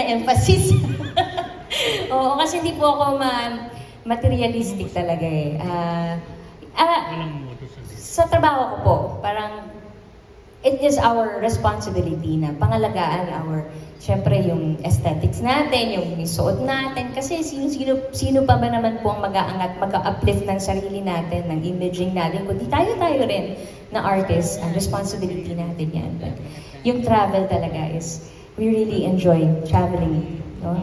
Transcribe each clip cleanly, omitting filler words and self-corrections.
emphasis. Oo, kasi hindi po ako materialistic talaga eh. Sa trabaho ko po, parang it is our responsibility na pangalagaan syempre yung aesthetics natin, yung suot natin. Kasi sino pa ba naman po ang mag-aangat, mag-uplift ng sarili natin, ng imaging natin, kundi tayo rin na artist, ang responsibility natin yan. But yung travel talaga is, we really enjoy traveling. No?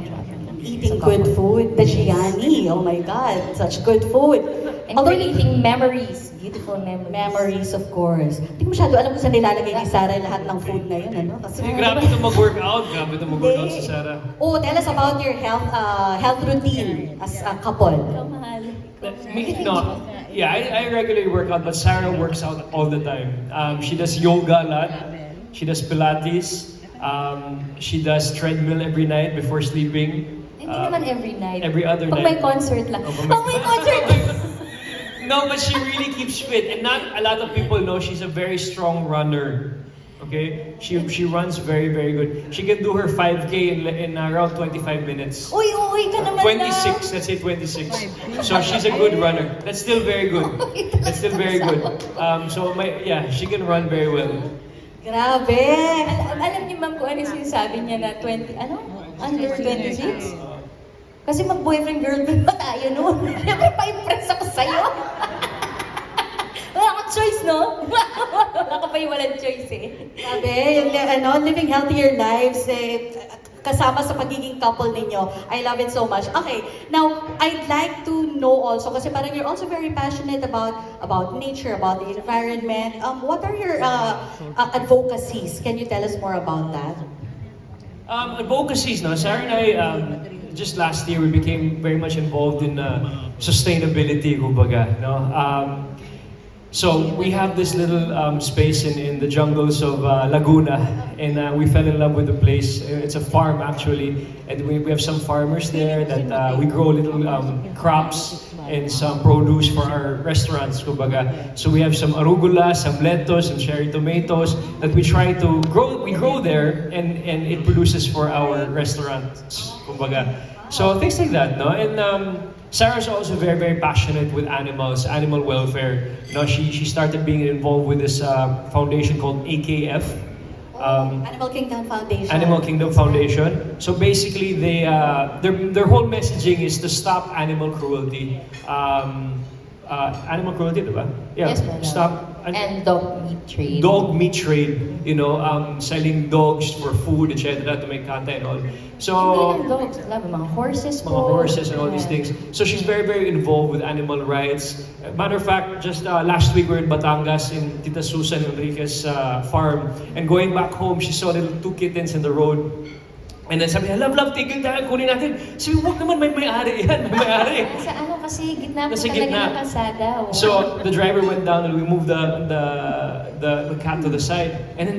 Eating good food, the Gianni, oh my God, such good food. And creating memories, beautiful memories. Memories, of course. Hindi ko masyado alam kung saan nilalagay ni Sarah lahat ng food na yun, ano? Kasi, Grabe ito mag-workout. Grabe ito mag-workout si Sarah. Oh, tell us about your health routine as a couple. Ikaw, mahal. No, yeah, I regularly work out, but Sarah works out all the time. She does yoga a lot. She does Pilates. She does treadmill every night before sleeping. Hindi naman every night. Every other Pag night. may concert lang. Pag May concert! No, but she really keeps fit, and not a lot of people know she's a very strong runner. Okay, she runs very good. She can do her 5K in around 25 minutes. Uy, ka naman 26, let's say 26. So she's a good runner. That's still very good. That's still very good. She can run very well. Grabe! Alam niyo ma'am kung ano yung sinasabi niya na under 26? Kasi mag-boyfriend girlfriend pa tayo noon. Siyempre pa-impress ako sa'yo. Wala kang choice, no? Wala ka pa yung walang choice eh. Grabe, yung living healthier lives, kasama sa pagiging couple ninyo. I love it so much. Okay, now, I'd like to know also, kasi parang you're also very passionate about nature, about the environment. What are your advocacies? Can you tell us more about that? Advocacies, no? Sarah and I, just last year, we became very much involved in sustainability, kumbaga, no? So we have this little space in the jungles of Laguna, and we fell in love with the place. It's a farm actually, and we have some farmers there that we grow little crops and some produce for our restaurants, kumbaga. So we have some arugula, some lettuce, some cherry tomatoes that we try to grow. We grow there, and it produces for our restaurants, kumbaga. So things like that, no? And Sarah's also very passionate with animals, animal welfare. You know, she started being involved with this foundation called AKF. Animal Kingdom Foundation. Animal Kingdom Foundation. So basically, their whole messaging is to stop animal cruelty. Animal cruelty, diba? Yeah. Yes, madam. Stop. And dog meat trade. Dog meat trade. You know, selling dogs for food, etc. to make content and all. So. Hindi lang dogs, alam mo, mga horses po. Mga horses and all these things. So she's very involved with animal rights. Matter of fact, just last week we were in Batangas in Tita Susan Enriquez farm. And going back home, she saw little two kittens in the road. And then sabi niya, love, tigil tayo, kunin natin. Sabi, huwag naman, may may-ari yan, may may-ari. Kasi gitna po Nasa talaga gitna. ng kalsada. Oh. So the driver went down and we moved the cat to the side. And then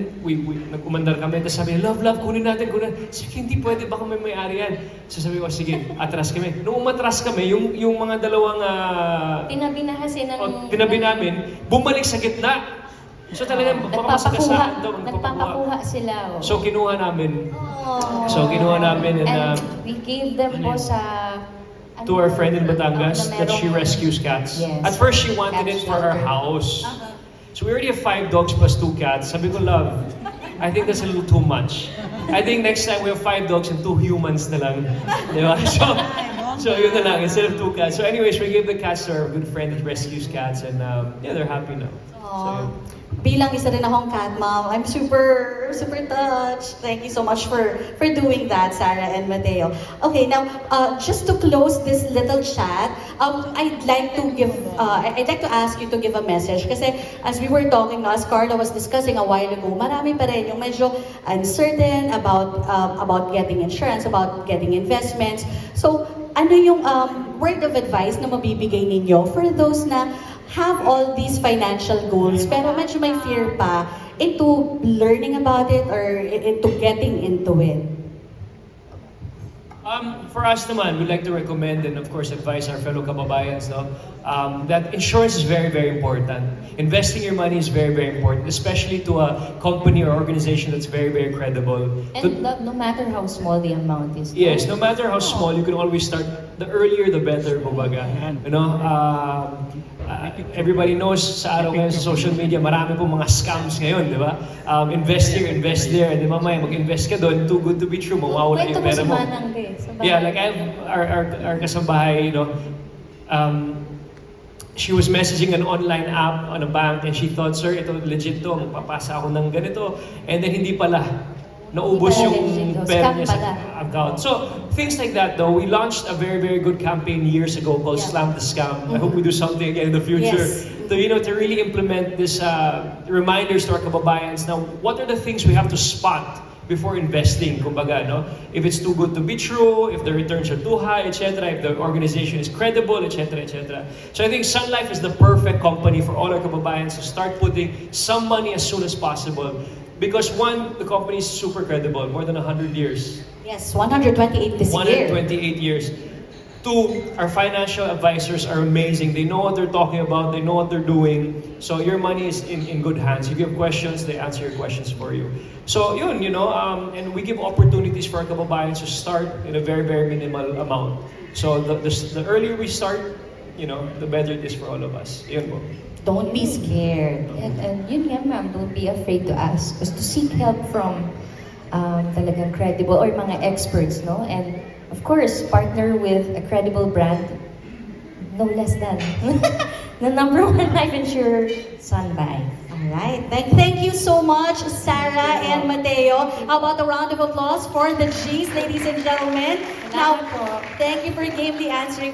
nag-umandar kami. Tapos sabi niya, love, kunin natin. Sabi, hindi pwede, baka may may-ari yan. So sabi ko, sige, atras kami. Nung umatras kami, yung mga dalawang Tinabi na kasi ng... tinabi namin, bumalik sa gitna. So talagang baka masagasaan daw. Nagpapakuha sila. Oh. So kinuha namin. And we gave them po sa... to our friend in Batangas that she rescues cats. Yes. At first she wanted it for her house. So we already have 5 dogs plus 2 cats. Sabi ko, love, I think that's a little too much. I think next time we have 5 dogs and 2 humans na lang. Diba? So yun na lang, instead of 2 cats. So anyways, we gave the cats to our good friend that rescues cats, and they're happy now. So, Bilang isa rin akong cat mom, I'm super touched. Thank you so much for doing that, Sarah and Mateo. Okay, now just to close this little chat, I'd like to ask you to give a message. Kasi as we were talking, as Carla was discussing a while ago, marami pa rin yung medyo uncertain about getting insurance, about getting investments. So ano yung word of advice na mabibigay ninyo for those na have all these financial goals pero medyo may fear pa into learning about it or into getting into it? For us naman, we'd like to recommend and of course advise our fellow kababayans no, that insurance is very, very important. Investing your money is very, very important, especially to a company or organization that's very, very credible. And no matter how small the amount is. Yes, no matter how small, you can always start. The earlier, the better, kumbaga. You know, everybody knows sa araw ngayon sa social media, marami pong mga scams ngayon, di ba? Invest here, invest there, and then mamaya mag-invest ka doon, too good to be true, mawawala yung pera mo. Yeah, like I have our kasambahay, you know, she was messaging an online app on a bank and she thought, sir, ito legit to, magpapasa ako ng ganito. And then hindi pala. Naubos yung pera niya sa account. So, things like that though, we launched a very, very good campaign years ago called Slam the Scam. I hope we do something again in the future. Yes. To, you know, to really implement this reminders to our kababayans. Now, what are the things we have to spot before investing, kumbaga, no? If it's too good to be true, if the returns are too high, etc., if the organization is credible, etc., etc. So I think Sun Life is the perfect company for all our kababayans to start putting some money as soon as possible. Because one, the company is super credible, more than 100 years. Yes, 128 this year. 128 years. Two, our financial advisors are amazing. They know what they're talking about. They know what they're doing. So your money is in good hands. You give questions, they answer your questions for you. So yun, you know, and we give opportunities for our kababayans to start in a very, very minimal amount. So the earlier we start, you know, the better it is for all of us. Yun po. Don't be scared. And yun nga ma'am, don't be afraid to ask. Just to seek help from talagang credible or mga experts, no? And of course, partner with a credible brand, no less than the number one life insurer, Sunby. Alright, thank you so much, Sarah and Mateo. How about a round of applause for the G's, ladies and gentlemen? Now, thank you for gamely answering